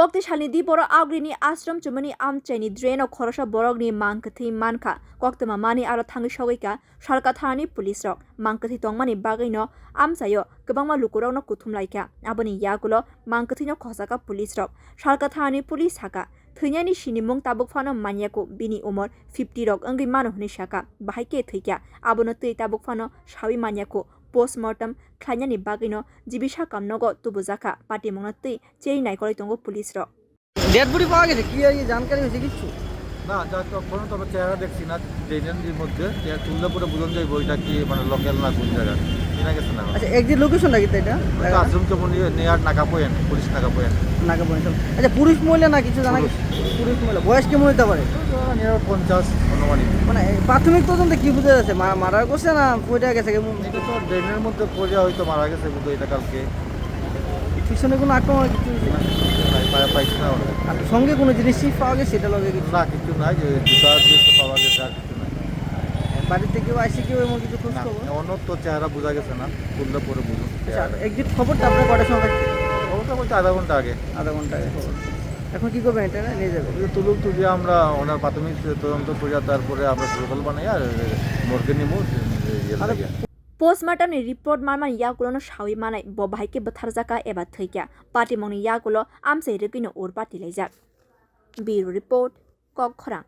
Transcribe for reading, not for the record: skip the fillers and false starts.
Pokti Shalini di Boro Agrini Ashram chowmony amchaini drain o khorok borokni mangkwthwi mankha koktoma mani aro thangi shogika sarka thani police rok mangkwthwi tongmani bagino amchayo kwbangma lukurokno kuthum laika aboni yagulo mangkwthwi no khosaka police rok sarka thani police haka thwinani sinimung tabuk phano manyako bini umor 50 rok ongui mano hni saka bahaike thwika abono tui tabuk phano sawi manyako postmortem khlainani bagino jibisa kamnogo tubujaka patimongna tui chei naikolai tongo police rok dead body পাওয়া গেছে কি এই জানকারি হয়েছে কিছু না যা তখন তবে চেহারা দেখছি না ড্রেনের মধ্যে তুললে পরে বুঝন যায় বইটা কি মানে লোকাল না কোন জায়গা চিনা গেছে না আচ্ছা এক্সাক্ট লোকেশনটা কি এটা আশ্রম চৌমনি নেয়ার নাকা পয়েন্ট পুলিশ নাকা পয়েন্ট আচ্ছা পুরুষ মহিলা না কিছু জানা গেছে পুরুষ মহিলা বয়স কেমন হতে পারে নিয়ার 50 অনুমানিক মানে প্রাথমিক তদন্তে কি বুঝা যাচ্ছে মারা গেছে না পড়ে গেছে কেমন এটা তো ড্রেনের মধ্যে পড়ে হয়তো মারা গেছে বুঝো এটা কালকে পিছনে কোনো আক্রমণ কিছু পাইছি না আর সঙ্গে কোনো জিনিস পাওয়া গেছে সেটা লগে কিছু না কিছু নাই যে জুতা দিয়ে পাওয়া গেছে আর কিছু নাই বাড়িতে কেউ আসে কেউ এমন কিছু খোঁজ খবর অন্য তো চেহারা বোঝা গেছে না তুললে পরে বুঝুন এক্সিট খবরটা আপনার কটার সময় খবরটা বলতে আধা ঘন্টা আগে খবর এখন কি করবেন এটা নিয়ে যাবে তুলিয়ে আমরা ওনার প্রাথমিক তদন্ত করিয়া তারপরে আমরা প্রোটোকল বানাই আর মর্গে নিমু Postmortem ni report marman yagulo no sawi manai bo bahaike botharjaka eba thwika patimongni yagulo amchai rwgui no urpati laijak. Bureau report khorok.